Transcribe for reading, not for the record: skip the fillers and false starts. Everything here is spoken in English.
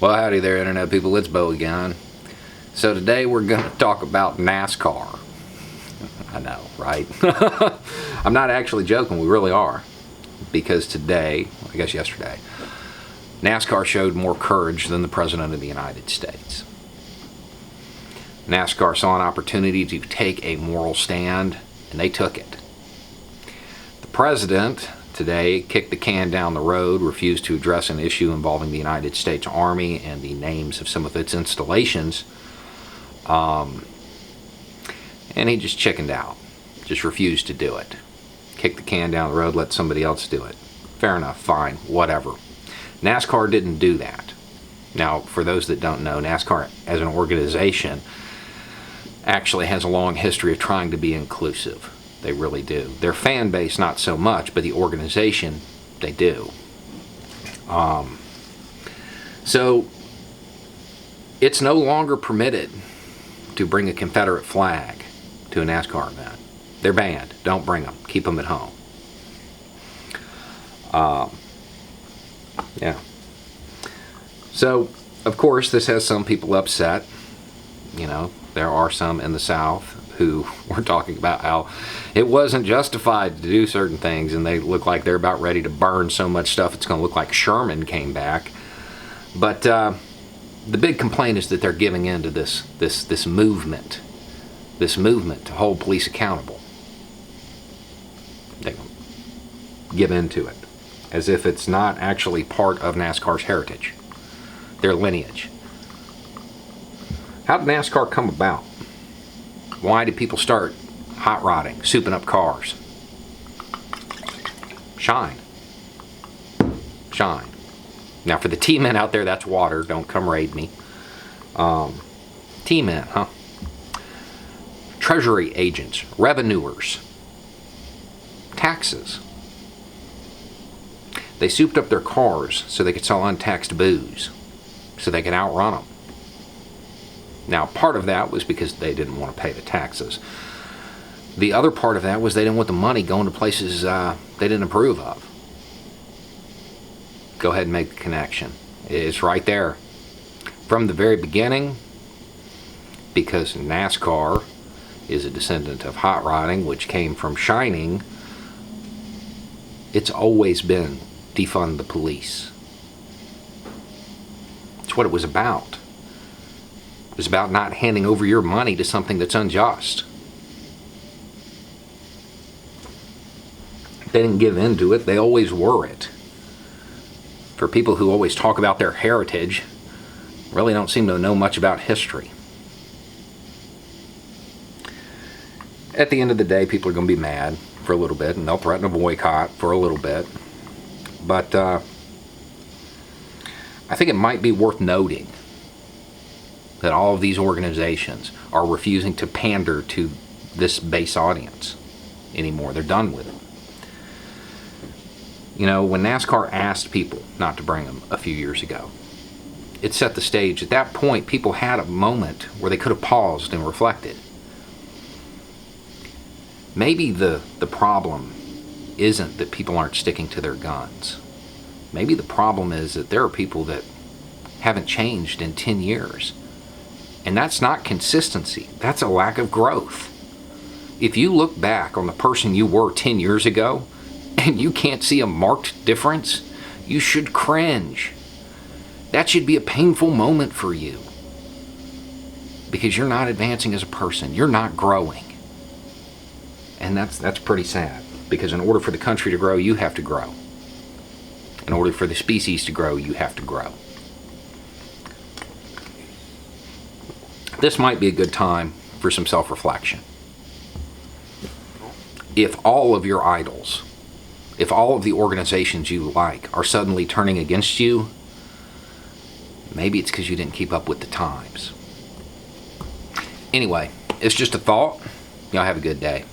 Well, howdy there, Internet people. It's Bo again. So today we're going to talk about NASCAR. I know, right? I'm not actually joking. We really are. Because today, I guess yesterday, NASCAR showed more courage than the President of the United States. NASCAR saw an opportunity to take a moral stand, and they took it. The President today kicked the can down the road, refused to address an issue involving the United States Army and the names of some of its installations. And he just chickened out. Just refused to do it. Kick the can down the road, let somebody else do it. Fair enough, fine, whatever. NASCAR didn't do that. Now, for those that don't know, NASCAR as an organization actually has a long history of trying to be inclusive. They really do. Their fan base, not so much, but the organization, they do. So, it's no longer permitted to bring a Confederate flag to a NASCAR event. They're banned. Don't bring them. Keep them at home. Yeah. So, of course, this has some people upset. You know, there are some in the South who were talking about how it wasn't justified to do certain things, and they look like they're about ready to burn so much stuff it's going to look like Sherman came back. But the big complaint is that they're giving in to this movement to hold police accountable. They give in to it as if it's not actually part of NASCAR's heritage, their lineage. How did NASCAR come about? Why did people start hot rodding, souping up cars? Shine. Shine. Now for the T-men out there, that's water. Don't come raid me. T-men, huh? Treasury agents, revenuers, taxes. They souped up their cars so they could sell untaxed booze, so they could outrun them. Now, part of that was because they didn't want to pay the taxes. The other part of that was they didn't want the money going to places they didn't approve of. Go ahead and make the connection. It's right there. From the very beginning, because NASCAR is a descendant of hot rodding, which came from shining, it's always been defund the police. It's what it was about. It was about not handing over your money to something that's unjust. They didn't give in to it. They always were it. For people who always talk about their heritage, really don't seem to know much about history. At the end of the day, people are going to be mad for a little bit, and they'll threaten a boycott for a little bit. But I think it might be worth noting that all of these organizations are refusing to pander to this base audience anymore. They're done with it. You know, when NASCAR asked people not to bring them a few years ago, it set the stage. At that point, people had a moment where they could have paused and reflected. Maybe the problem isn't that people aren't sticking to their guns. Maybe the problem is that there are people that haven't changed in 10 years. And that's not consistency. That's a lack of growth. If you look back on the person you were 10 years ago and you can't see a marked difference, you should cringe. That should be a painful moment for you. Because you're not advancing as a person. You're not growing. And that's pretty sad. Because in order for the country to grow, you have to grow. In order for the species to grow, you have to grow. This might be a good time for some self-reflection. If all of your idols, if all of the organizations you like are suddenly turning against you, maybe it's because you didn't keep up with the times. Anyway, it's just a thought. Y'all have a good day.